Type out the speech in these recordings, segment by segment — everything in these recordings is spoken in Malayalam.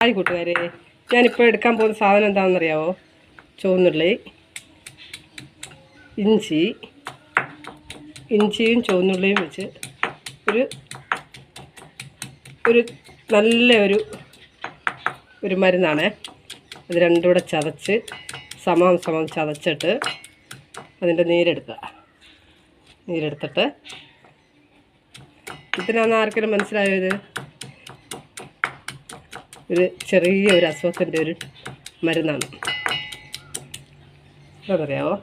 ഹായ് കൂട്ടുകാരെ, ഞാനിപ്പോൾ എടുക്കാൻ പോകുന്ന സാധനം എന്താണെന്നറിയാമോ? ചുവന്നുള്ളി, ഇഞ്ചിയും ചുവന്നുള്ളിയും വെച്ച് ഒരു നല്ല ഒരു മരുന്നാണ്. അത് രണ്ടും കൂടെ ചതച്ച് സമം ചതച്ചിട്ട് അതിൻ്റെ നീരെടുത്തിട്ട് ഇതിനാന്ന് ആർക്കെങ്കിലും മനസ്സിലായോ? ഇത് ചെറിയ അസുഖത്തിൻ്റെ ഒരു മരുന്നാണ്. അതറിയാമോ?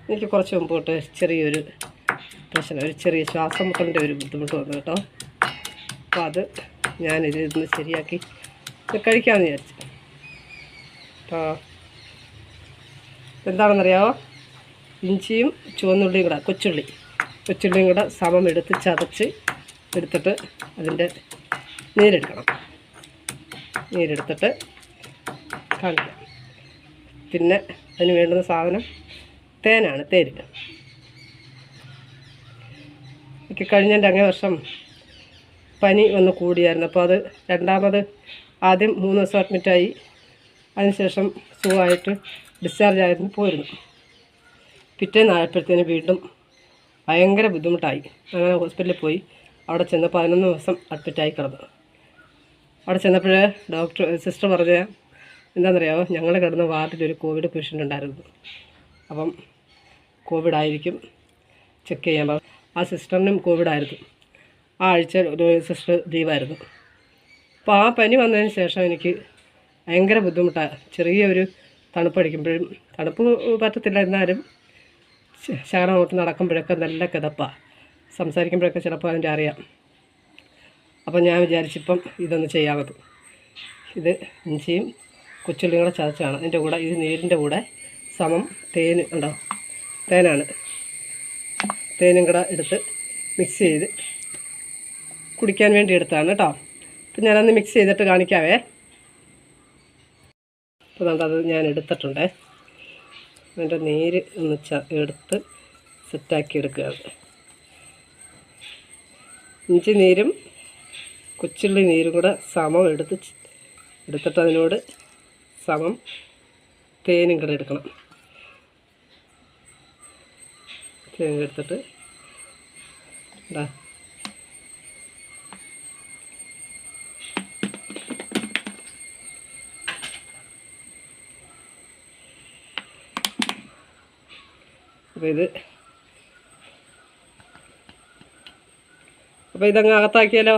എനിക്ക് കുറച്ച് മുമ്പ് തൊട്ട് ചെറിയൊരു പ്രശ്നം, ഒരു ചെറിയ ശ്വാസം മുട്ടലിൻ്റെ ഒരു ബുദ്ധിമുട്ട് വന്നു കേട്ടോ. അപ്പോൾ അത് ഞാനിതൊന്ന് ശരിയാക്കി കഴിക്കാമെന്ന് വിചാരിച്ചു. അപ്പോൾ എന്താണെന്നറിയാമോ? ഇഞ്ചിയും ചുവന്നുള്ളിയും കൂടെ കൊച്ചുള്ളിയും കൂടെ സമം എടുത്ത് ചതച്ച് എടുത്തിട്ട് അതിൻ്റെ നീരെടുത്തിട്ട് കാണിക്കാം. പിന്നെ അതിന് വേണ്ടുന്ന സാധനം തേനാണ്. എനിക്ക് കഴിഞ്ഞ അങ്ങേ വർഷം പനി ഒന്ന് കൂടിയായിരുന്നു. അപ്പോൾ അത് ആദ്യം 3 ദിവസം അഡ്മിറ്റായി. അതിനുശേഷം സുഖമായിട്ട് ഡിസ്ചാർജ് ആയിരുന്നു പോയിരുന്നു. പിറ്റേന്നായപ്പോഴത്തേന് വീണ്ടും ഭയങ്കര ബുദ്ധിമുട്ടായി. അങ്ങനെ ഹോസ്പിറ്റലിൽ പോയി. അവിടെ ചെന്ന് 11 ദിവസം അഡ്മിറ്റായി കിടന്നു. അവിടെ ചെന്നപ്പോൾ സിസ്റ്റർ പറഞ്ഞ എന്താണെന്നറിയാമോ? ഞങ്ങൾ കിടന്ന വാർഡിലൊരു കോവിഡ് പേഷ്യൻ്റ് ഉണ്ടായിരുന്നു. അപ്പം കോവിഡായിരിക്കും, ചെക്ക് ചെയ്യാൻ പറഞ്ഞു. ആ സിസ്റ്ററിനും കോവിഡായിരുന്നു. ആ ആഴ്ച ഒരു സിസ്റ്റർ ലീവായിരുന്നു. അപ്പോൾ ആ പനി വന്നതിന് ശേഷം എനിക്ക് ഭയങ്കര ബുദ്ധിമുട്ടാണ്. ചെറിയൊരു തണുപ്പടിക്കുമ്പോഴും, തണുപ്പ് പറ്റത്തില്ല എന്നാലും ശകലം അങ്ങോട്ട് നടക്കുമ്പോഴൊക്കെ നല്ല കിതപ്പാണ്. സംസാരിക്കുമ്പോഴൊക്കെ ചിലപ്പോൾ അതിൻ്റെ അറിയാം. അപ്പം ഞാൻ വിചാരിച്ചിപ്പം ഇതൊന്ന് ചെയ്യാമത്. ഇത് ഇഞ്ചിയും കൊച്ചുള്ളിയും കൂടെ ചതച്ചാണ്. അതിൻ്റെ കൂടെ ഇത് നീരിൻ്റെ കൂടെ സമം തേനാണ്. തേനും കൂടെ എടുത്ത് മിക്സ് ചെയ്ത് കുടിക്കാൻ വേണ്ടി എടുത്തതാണ് കേട്ടോ. അപ്പം ഞാനന്ന് മിക്സ് ചെയ്തിട്ട് കാണിക്കാവേ. അപ്പോൾ അത് ഞാൻ എടുത്തിട്ടുണ്ടേ. അതിൻ്റെ നീര് ഒന്ന് എടുത്ത് സെറ്റാക്കി എടുക്കുകയാണ്. ഇഞ്ചി നീരും കൊച്ചുള്ളി നീരും കൂടെ സമം എടുത്തിട്ട് അതിനോട് സമം തേനും കൂടെ എടുക്കണം. തേൻ എടുത്തിട്ട് അപ്പോൾ ഇതങ്ങ് അകത്താക്കിയാലോ.